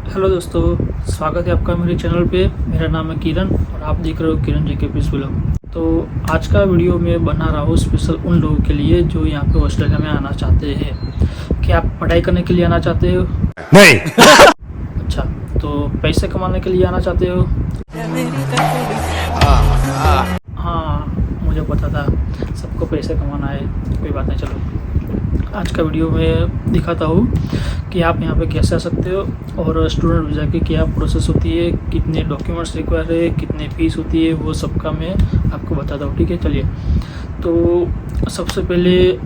Hello दोस्तों, स्वागत है आपका मेरे चैनल पे। मेरा नाम है किरण और आप देख रहे हो किरण जी के पीस ब्लॉग। तो आज का वीडियो मैं बना रहा हूँ स्पेशल उन लोगों के लिए जो यहाँ पे ऑस्ट्रेलिया में आना चाहते हैं। क्या आप पढ़ाई करने के लिए आना चाहते हो? नहीं। अच्छा, तो पैसे कमाने के लिए आना चाहते हो? हाँ, मुझे पता था सबको पैसे कमाना है। कोई बात नहीं, चलो आज का वीडियो में दिखाता हूँ कि आप यहाँ पे कैसे आ सकते हो और स्टूडेंट वीज़ा की क्या प्रोसेस होती है, कितने डॉक्यूमेंट्स रिक्वायर है, कितने फीस होती है, वो सब का मैं आपको बताता हूँ। ठीक है, चलिए। तो सबसे पहले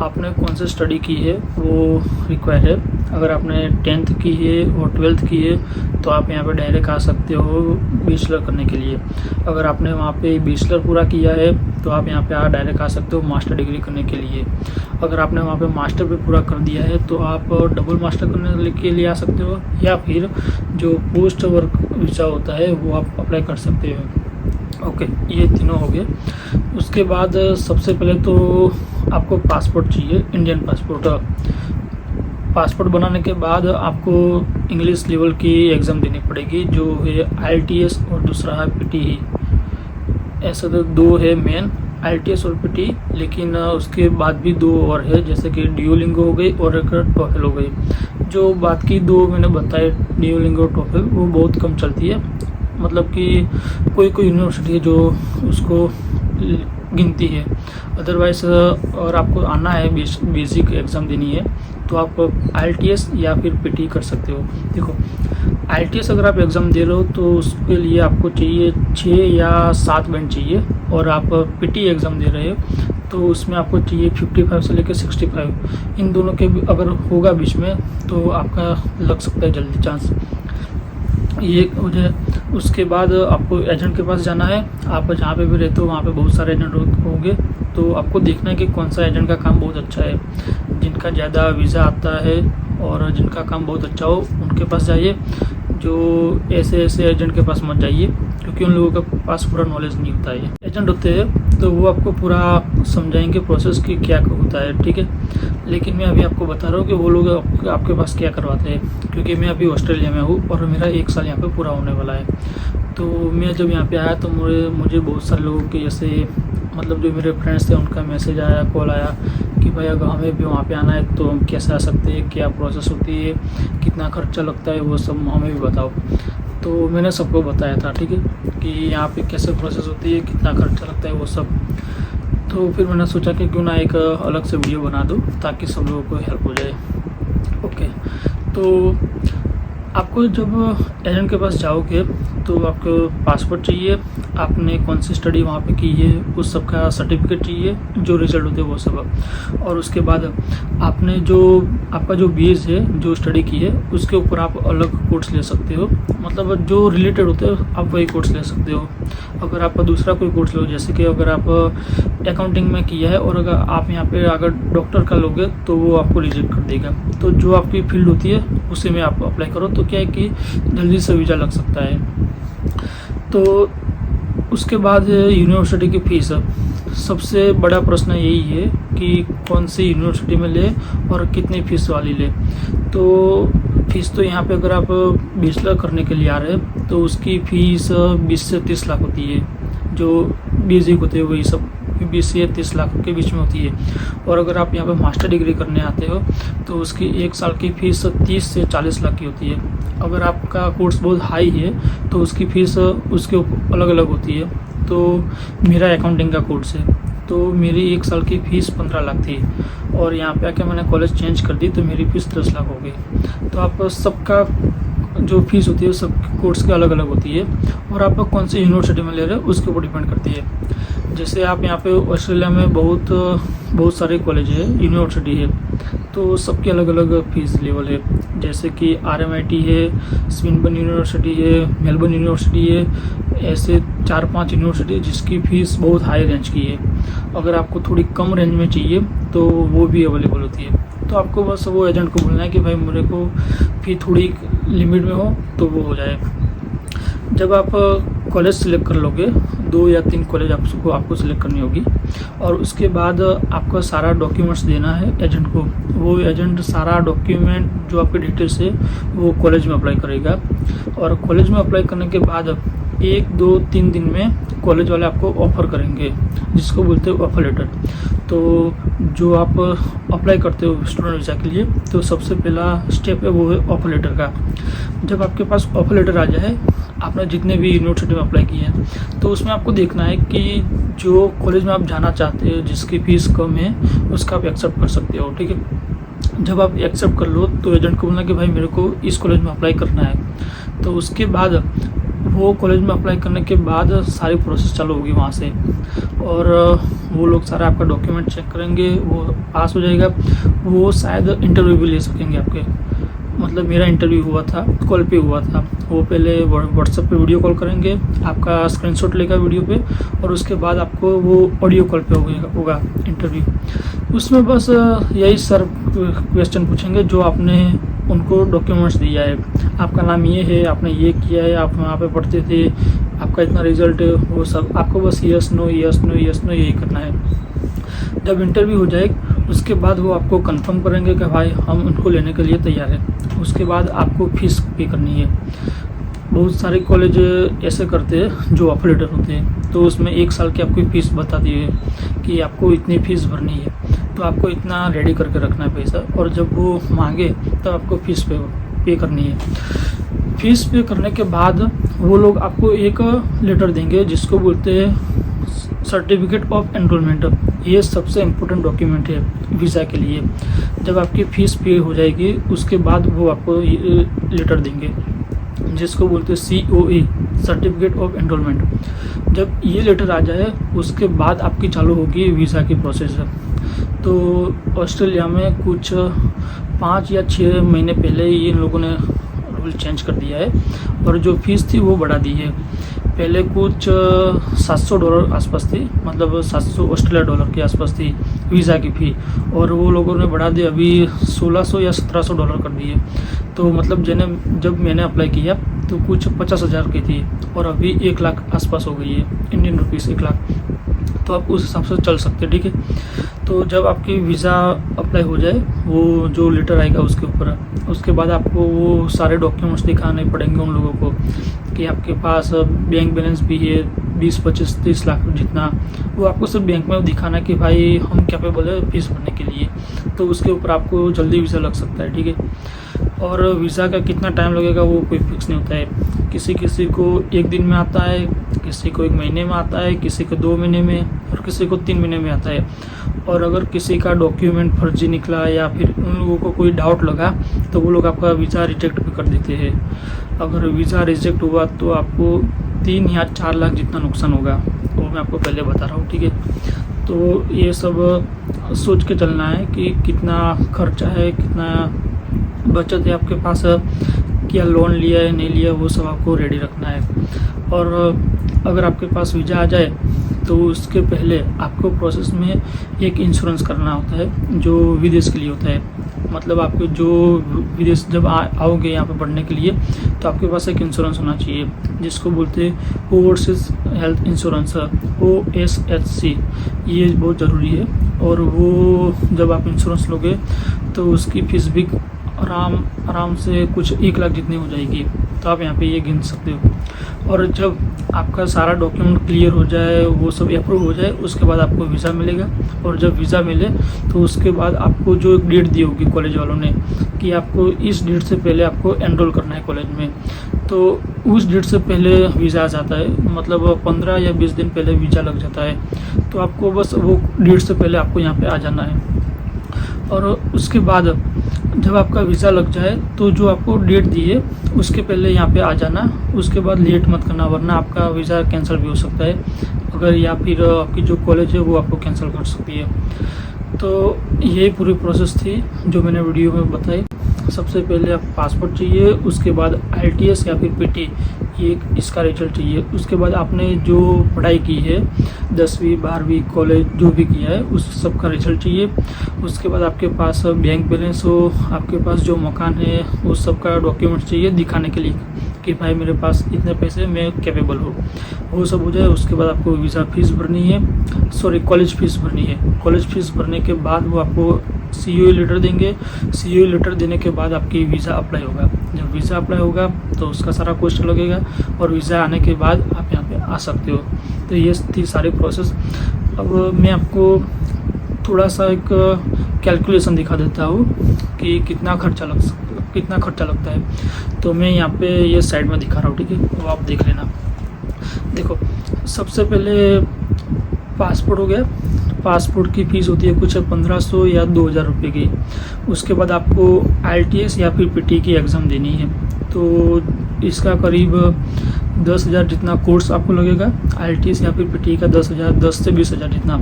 आपने कौन सी स्टडी की है वो रिक्वायर है। अगर आपने 10th की है और 12th की है तो आप यहाँ पे डायरेक्ट आ सकते हो बैचलर करने के लिए। अगर आपने वहाँ पे बैचलर पूरा किया है तो आप यहाँ पे डायरेक्ट आ सकते हो मास्टर डिग्री करने के लिए। अगर आपने वहाँ पे मास्टर भी पूरा कर दिया है तो आप डबल मास्टर करने के लिए आ सकते हो, या फिर जो पोस्ट वर्क वीज़ा होता है वो आप अप्लाई कर सकते हो। ओके, ये तीनों हो गए। उसके बाद सबसे पहले तो आपको पासपोर्ट चाहिए, इंडियन पासपोर्ट। पासपोर्ट बनाने के बाद आपको इंग्लिश लेवल की एग्ज़ाम देनी पड़ेगी, जो है IELTS और दूसरा है PT। ऐसे तो दो है मेन, IELTS और PT, लेकिन उसके बाद भी दो और है, जैसे कि ड्यूलिंगो हो गई और एक टोफल हो गई। जो बात की दो मैंने बताए, ड्यूलिंगो और टोफल, वो बहुत कम चलती है। मतलब कि कोई कोई यूनिवर्सिटी है जो उसको गिनती है। अदरवाइज़ और आपको आना है बेसिक एग्ज़ाम देनी है तो आप IELTS या फिर PT कर सकते हो। देखो, IELTS अगर आप एग्ज़ाम दे रहे हो तो उसके लिए आपको चाहिए 6 या 7 बैंड चाहिए, और आप PT एग्ज़ाम दे रहे हो तो उसमें आपको चाहिए 55 से लेकर 65। इन दोनों के अगर होगा बीच में तो आपका लग सकता है जल्दी चांस। ये वजह। उसके बाद आपको एजेंट के पास जाना है। आप जहाँ पे भी रहते हो वहाँ पे बहुत सारे एजेंट होंगे, तो आपको देखना है कि कौन सा एजेंट का काम बहुत अच्छा है। जिनका ज़्यादा वीज़ा आता है और जिनका काम बहुत अच्छा हो उनके पास जाइए। जो ऐसे एजेंट के पास मत जाइए, क्योंकि उन लोगों के पास पूरा नॉलेज नहीं होता है। एजेंट होते हैं तो वो आपको पूरा समझाएंगे प्रोसेस की क्या होता है, ठीक है। लेकिन मैं अभी आपको बता रहा हूँ कि वो लोग आपके पास क्या करवाते हैं, क्योंकि मैं अभी ऑस्ट्रेलिया में हूँ और मेरा 1 साल यहाँ पे पूरा होने वाला है। तो मैं जब यहाँ पे आया तो मुझे बहुत सारे लोगों के जैसे, मतलब जो मेरे फ्रेंड्स थे उनका मैसेज आया, कॉल आया कि भाई अगर हमें भी वहाँ पे आना है तो हम कैसे आ सकते हैं, क्या प्रोसेस होती है, कितना खर्चा लगता है, वो सब हमें भी बताओ। तो मैंने सबको बताया था, ठीक है, कि यहाँ पे कैसे प्रोसेस होती है, कितना खर्चा लगता है, वो सब। तो फिर मैंने सोचा कि क्यों ना एक अलग से वीडियो बना दूँ ताकि सब लोगों को हेल्प हो जाए। ओके, तो आपको जब एजेंट के पास जाओगे तो आपको पासपोर्ट चाहिए, आपने कौन सी स्टडी वहाँ पे की है उस सब का सर्टिफिकेट चाहिए, जो रिजल्ट होते हैं वो सब। और उसके बाद आपने जो आपका जो बेस है, जो स्टडी की है, उसके ऊपर आप अलग कोर्स ले सकते हो। मतलब जो रिलेटेड होते हैं आप वही कोर्स ले सकते हो। अगर आप दूसरा कोई कोर्स लो, जैसे कि अगर आप अकाउंटिंग में किया है और अगर आप यहाँ पे अगर डॉक्टर का लोगे तो वो आपको रिजेक्ट कर देगा। तो जो आपकी फील्ड होती है उसी में आप अप्लाई करो, तो क्या है कि जल्दी से वीज़ा लग सकता है। तो उसके बाद यूनिवर्सिटी की फ़ीस। सबसे बड़ा प्रश्न यही है कि कौन सी यूनिवर्सिटी में ले और कितनी फ़ीस वाली ले। तो फ़ीस तो यहाँ पे अगर आप बैचलर करने के लिए आ रहे हैं तो उसकी फ़ीस 20 से 30 लाख होती है। जो बेसिक होते हैं वही सब 20 से 30 लाख के बीच में होती है। और अगर आप यहाँ पे मास्टर डिग्री करने आते हो तो उसकी 1 साल की फ़ीस 30 से 40 लाख की होती है। अगर आपका कोर्स बहुत हाई है तो उसकी फ़ीस उसके अलग अलग होती है। तो मेरा अकाउंटिंग का कोर्स है तो मेरी 1 साल की फ़ीस 15 लाख थी, और यहाँ पे आके मैंने कॉलेज चेंज कर दी तो मेरी फ़ीस 10 लाख हो गई। तो आप सबका जो फीस होती है सब कोर्स की अलग अलग होती है, और आप कौन सी यूनिवर्सिटी में ले रहे हो उसके ऊपर डिपेंड करती है। जैसे आप यहाँ पे ऑस्ट्रेलिया में बहुत सारे कॉलेज है, यूनिवर्सिटी है, तो सबकी अलग अलग फीस लेवल है। जैसे कि RMIT है, स्विनबर्न यूनिवर्सिटी है, मेलबर्न यूनिवर्सिटी है, ऐसे 4-5 यूनिवर्सिटी जिसकी फ़ीस बहुत हाई रेंज की है। अगर आपको थोड़ी कम रेंज में चाहिए तो वो भी अवेलेबल होती है। तो आपको बस वो एजेंट को बोलना है कि भाई मेरे को फ़ी थोड़ी लिमिट में हो तो वो हो जाए। जब आप कॉलेज सिलेक्ट कर लोगे, 2 या 3 कॉलेज आपको सिलेक्ट करनी होगी। और उसके बाद आपका सारा डॉक्यूमेंट्स देना है एजेंट को। वो एजेंट सारा डॉक्यूमेंट जो आपके डिटेल्स है वो कॉलेज में अप्लाई करेगा। और कॉलेज में अप्लाई करने के बाद 1, 2, 3 दिन में कॉलेज वाले आपको ऑफ़र करेंगे, जिसको बोलते हैं ऑफ़र लेटर। तो जो आप अप्लाई करते हो स्टूडेंट वीज़ा के लिए, तो सबसे पहला स्टेप है वो है ऑफ़र लेटर का। जब आपके पास ऑफ़र लेटर आ जाए, आपने जितने भी यूनिवर्सिटी में अप्लाई किए हैं, तो उसमें आपको देखना है कि जो कॉलेज में आप जाना चाहते हो जिसकी फ़ीस कम है उसका आप एक्सेप्ट कर सकते हो, ठीक है। जब आप एक्सेप्ट कर लो तो एजेंट को बोलना कि भाई मेरे को इस कॉलेज में अप्लाई करना है। तो उसके बाद वो कॉलेज में अप्लाई करने के बाद सारी प्रोसेस चालू होगी वहाँ से। और वो लोग सारा आपका डॉक्यूमेंट चेक करेंगे, वो पास हो जाएगा। वो शायद इंटरव्यू भी ले सकेंगे आपके। मतलब मेरा इंटरव्यू हुआ था, कॉल पे हुआ था। वो पहले व्हाट्सएप पे वीडियो कॉल करेंगे, आपका स्क्रीनशॉट लेगा वीडियो पे, और उसके बाद आपको वो ऑडियो कॉल पे होगा इंटरव्यू। उसमें बस यही सर क्वेश्चन पूछेंगे जो आपने उनको डॉक्यूमेंट्स दिया है। आपका नाम ये है, आपने ये किया है, आप वहाँ पे पढ़ते थे, आपका इतना रिजल्ट है, वो सब आपको बस यस नो यही करना है। जब इंटरव्यू हो जाए उसके बाद वो आपको कंफर्म करेंगे कि भाई हम उनको लेने के लिए तैयार हैं। उसके बाद आपको फ़ीस पे करनी है। बहुत सारे कॉलेज ऐसे करते हैं जो ऑफर लेटर होते हैं, तो उसमें 1 साल की आपकी फ़ीस बताती है कि आपको इतनी फ़ीस भरनी है, तो आपको इतना रेडी करके रखना है पैसा। और जब वो मांगे तब आपको फ़ीस पे करनी है। फ़ीस पे करने के बाद वो लोग आपको एक लेटर देंगे जिसको बोलते हैं सर्टिफिकेट ऑफ एनरोलमेंट। ये सबसे इम्पोर्टेंट डॉक्यूमेंट है वीज़ा के लिए। जब आपकी फ़ीस पे हो जाएगी उसके बाद वो आपको ये लेटर देंगे जिसको बोलते हैं COE, सर्टिफिकेट ऑफ एनरोलमेंट। जब ये लेटर आ जाए उसके बाद आपकी चालू होगी वीज़ा की प्रोसेस। तो ऑस्ट्रेलिया में कुछ 5 या 6 महीने पहले ही इन लोगों ने रूल चेंज कर दिया है और जो फ़ीस थी वो बढ़ा दी है। पहले कुछ $700 आसपास थी, मतलब 700 ऑस्ट्रेलिया डॉलर के आसपास थी वीज़ा की फ़ी, और वो लोगों ने बढ़ा दी, अभी 1600 या $1700 कर दिए। तो मतलब जब मैंने अप्लाई किया तो कुछ 50,000 की थी और अभी 1 लाख आसपास हो गई है, इंडियन रुपीज़ 1 लाख। तो आप उस हिसाब से चल सकते हैं, ठीक है। तो जब आपकी वीज़ा अप्लाई हो जाए, वो जो लेटर आएगा उसके ऊपर, उसके बाद आपको वो सारे डॉक्यूमेंट्स दिखाने पड़ेंगे उन लोगों को कि आपके पास बैंक बैलेंस भी है 20, 25, 30 लाख जितना। वो आपको सिर्फ बैंक में दिखाना कि भाई हम कैपेबल है फीस भरने के लिए। तो उसके ऊपर आपको जल्दी वीज़ा लग सकता है, ठीक है। और वीज़ा का कितना टाइम लगेगा वो कोई फिक्स नहीं होता है। किसी को 1 दिन में आता है, किसी को 1 महीने में आता है, किसी को 2 महीने में, और किसी को 3 महीने में आता है। और अगर किसी का डॉक्यूमेंट फर्जी निकला या फिर उन लोगों को कोई डाउट लगा तो वो लोग आपका वीज़ा रिजेक्ट भी कर देते हैं। अगर वीज़ा रिजेक्ट हुआ तो आपको 3 या 4 लाख जितना नुकसान होगा, वो मैं आपको पहले बता रहा हूँ, ठीक है। तो ये सब सोच के चलना है कि कितना खर्चा है, कितना बचत है आपके पास, क्या लोन लिया है नहीं लिया, वो सब आपको रेडी रखना है। और अगर आपके पास वीज़ा आ जाए तो उसके पहले आपको प्रोसेस में एक इंश्योरेंस करना होता है जो विदेश के लिए होता है। मतलब आपको जो विदेश जब आओगे यहाँ पे पढ़ने के लिए तो आपके पास एक इंश्योरेंस होना चाहिए जिसको बोलते हैं ओवरसीज हेल्थ इंश्योरेंस, OSHC। ये बहुत ज़रूरी है। और वो जब आप इंश्योरेंस लोगे तो उसकी फ़ीस भी आराम से कुछ 1 लाख जितनी हो जाएगी। तो आप यहाँ पे ये गिन सकते हो। और जब आपका सारा डॉक्यूमेंट क्लियर हो जाए, वो सब अप्रूव हो जाए, उसके बाद आपको वीज़ा मिलेगा। और जब वीज़ा मिले तो उसके बाद आपको जो एक डेट दी होगी कॉलेज वालों ने कि आपको इस डेट से पहले आपको एनरोल करना है कॉलेज में, तो उस डेट से पहले वीज़ा आ जाता है। मतलब 15 या 20 दिन पहले वीज़ा लग जाता है। तो आपको बस वो डेट से पहले आपको यहाँ पे आ जाना है। और उसके बाद जब आपका वीज़ा लग जाए तो जो आपको डेट दी है उसके पहले यहाँ पे आ जाना। उसके बाद लेट मत करना, वरना आपका वीज़ा कैंसिल भी हो सकता है अगर, या फिर आपकी जो कॉलेज है वो आपको कैंसिल कर सकती है। तो ये पूरी प्रोसेस थी जो मैंने वीडियो में बताई। सबसे पहले आप पासपोर्ट चाहिए, उसके बाद IELTS या फिर PT, ये इसका रिजल्ट चाहिए। उसके बाद आपने जो पढ़ाई की है 10वीं 12वीं कॉलेज जो भी किया है उस सब का रिजल्ट चाहिए। उसके बाद आपके पास बैंक बैलेंस हो, आपके पास जो मकान है उस सब का डॉक्यूमेंट्स चाहिए दिखाने के लिए कि भाई मेरे पास इतने पैसे मैं कैपेबल हूँ, वो सब हो जाए। उसके बाद आपको वीज़ा फीस भरनी है, सॉरी कॉलेज फीस भरनी है। कॉलेज फीस भरने के बाद वो आपको COE लेटर देंगे। COE लेटर देने के बाद आपकी वीज़ा अप्लाई होगा। जब वीज़ा अप्लाई होगा तो उसका सारा कॉस्ट लगेगा, और वीज़ा आने के बाद आप यहाँ पे आ सकते हो। तो ये थी सारी प्रोसेस। अब मैं आपको थोड़ा सा एक कैलकुलेशन दिखा देता हूँ कि कितना खर्चा लगता है। तो मैं यहाँ पे ये साइड में दिखा रहा हूँ, ठीक है, तो आप देख लेना। देखो, सबसे पहले पासपोर्ट हो गया। पासपोर्ट की फ़ीस होती है कुछ 1500 या 2000 रुपये की। उसके बाद आपको IELTS या फिर PT की एग्ज़ाम देनी है, तो इसका करीब 10,000 जितना कोर्स आपको लगेगा। IELTS या फिर PT का 10,000, 10 से 20,000 जितना।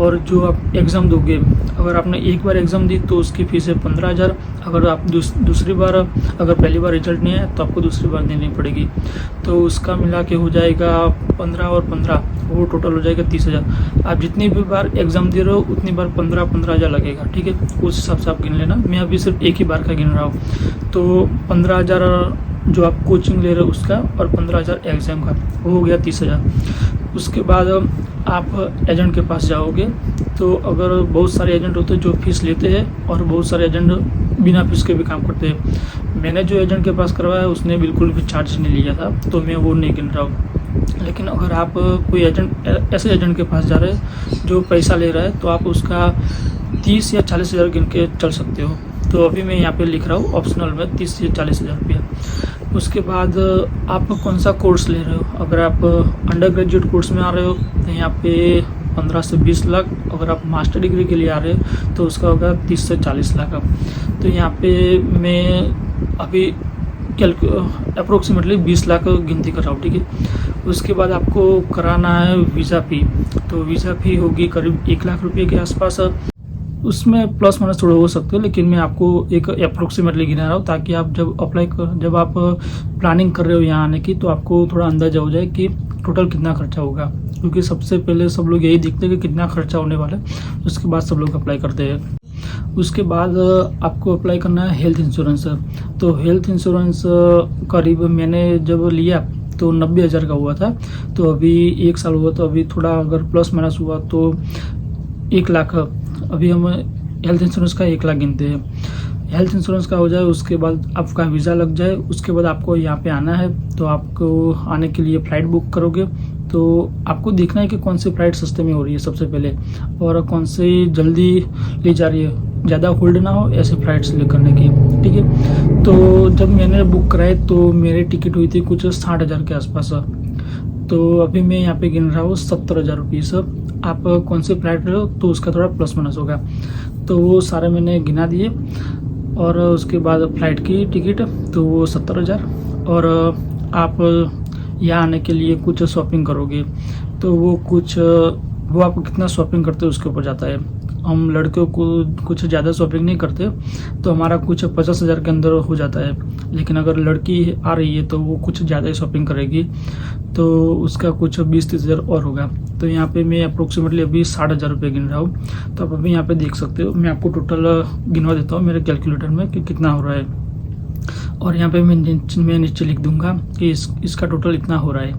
और जो आप एग्ज़ाम दोगे, अगर आपने एक बार एग्ज़ाम दी तो उसकी फ़ीस है 15,000। अगर आप दूसरी बार, अगर पहली बार रिजल्ट नहीं आया तो आपको दूसरी बार देनी पड़ेगी। तो उसका मिला के हो जाएगा 15 और 15, वो टोटल हो जाएगा 30,000। आप जितनी भी बार एग्ज़ाम दे रहे हो उतनी बार 15,000 लगेगा, ठीक है। उस हिसाब से आप गिन लेना। मैं अभी सिर्फ एक ही बार का गिन रहा हूँ। तो 15,000 जो आप कोचिंग ले रहे हो उसका, और 15,000 एग्ज़ाम का, वो हो गया 30,000। उसके बाद आप एजेंट के पास जाओगे। तो अगर बहुत सारे एजेंट होते हैं जो फ़ीस लेते हैं, और बहुत सारे एजेंट बिना फीस के भी काम करते हैं। मैंने जो एजेंट के पास करवाया उसने बिल्कुल भी चार्ज नहीं लिया था, तो मैं वो नहीं गिन रहा हूँ। लेकिन अगर आप कोई एजेंट, ऐसे एजेंट के पास जा रहे हैं जो पैसा ले रहा है, तो आप उसका 30 या 40,000 गिन के चल सकते हो। तो अभी मैं यहाँ पे लिख रहा हूँ ऑप्शनल में 30 से 40,000 रुपया। उसके बाद आप कौन सा कोर्स ले रहे हो। अगर आप अंडर ग्रेजुएट कोर्स में आ रहे हो तो यहाँ पे 15 से 20 लाख। अगर आप मास्टर डिग्री के लिए आ रहे हो तो उसका होगा 30 से 40 लाख। तो यहाँ पे मैं अभी अप्रोक्सीमेटली 20 लाख गिनती कर रहा हूँ, ठीक है। उसके बाद आपको कराना है वीज़ा फ़ी। तो वीज़ा फ़ी होगी करीब 1 लाख रुपये के आसपास। उसमें प्लस माइनस थोड़ा हो सकते हैं, लेकिन मैं आपको एक अप्रोक्सीमेटली गिना रहा हूँ, ताकि आप जब आप प्लानिंग कर रहे हो यहाँ आने की, तो आपको थोड़ा अंदाजा हो जाए कि टोटल कितना खर्चा होगा। क्योंकि सबसे पहले सब लोग यही देखते हैं कि कितना खर्चा होने वाला है, उसके बाद सब लोग अप्लाई करते हैं। उसके बाद आपको अप्लाई करना है हेल्थ इंश्योरेंस। तो हेल्थ इंश्योरेंस करीब मैंने जब लिया तो 90,000 का हुआ था। तो अभी 1 साल हुआ, तो अभी थोड़ा अगर प्लस माइनस हुआ तो 1 लाख। अभी हम हेल्थ इंश्योरेंस का 1 लाख गिनते हैं। हेल्थ इंश्योरेंस का हो जाए, उसके बाद आपका वीज़ा लग जाए, उसके बाद आपको यहाँ पे आना है। तो आपको आने के लिए फ़्लाइट बुक करोगे। तो आपको देखना है कि कौन सी फ़्लाइट सस्ते में हो रही है सबसे पहले, और कौन सी जल्दी ले जा रही है, ज़्यादा होल्ड ना हो ऐसे फ़्लाइट सेलेक्ट करने की, ठीक है। तो जब मैंने बुक कराई तो मेरी टिकट हुई थी कुछ 60,000 के आसपास। तो अभी मैं यहाँ पे गिन रहा हूँ 70,000 रुपीज़। आप कौन से फ्लाइट रहे हो तो उसका थोड़ा प्लस माइनस होगा। तो वो सारे मैंने गिना दिए। और उसके बाद फ़्लाइट की टिकट तो वो 70,000। और आप यहाँ आने के लिए कुछ शॉपिंग करोगे तो वो आप कितना शॉपिंग करते हो उसके ऊपर जाता है। हम लड़कियों को कुछ ज़्यादा शॉपिंग नहीं करते, तो हमारा कुछ 50,000 के अंदर हो जाता है। लेकिन अगर लड़की आ रही है तो वो कुछ ज़्यादा ही शॉपिंग करेगी, तो उसका कुछ 20-30,000 और होगा। तो यहाँ पे मैं अप्रोक्सीमेटली अभी 60,000 रुपये गिन रहा हूँ। तो आप अभी यहाँ पे देख सकते हो, मैं आपको टोटल गिनवा देता हूँ मेरे कैलकुलेटर में कि कितना हो रहा है। और यहाँ पे मैं नीचे लिख दूंगा कि इसका टोटल इतना हो रहा है।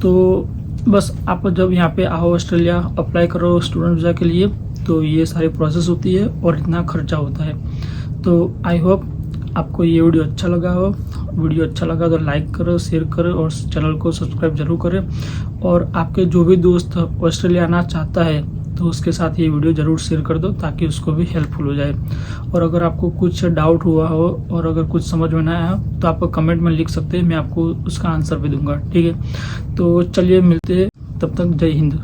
तो बस आप जब यहाँ पे आओ ऑस्ट्रेलिया, अप्लाई करो स्टूडेंट वीज़ा के लिए, तो ये सारी प्रोसेस होती है और इतना खर्चा होता है। तो आई होप आपको ये वीडियो अच्छा लगा हो। वीडियो अच्छा लगा तो लाइक करो, शेयर करो और चैनल को सब्सक्राइब जरूर करें। और आपके जो भी दोस्त ऑस्ट्रेलिया आना चाहता है तो उसके साथ ये वीडियो ज़रूर शेयर कर दो, ताकि उसको भी हेल्पफुल हो जाए। और अगर आपको कुछ डाउट हुआ हो और अगर कुछ समझ में ना आया हो तो आप कमेंट में लिख सकते हैं, मैं आपको उसका आंसर भी दूंगा, ठीक है। तो चलिए मिलते हैं, तब तक जय हिंद।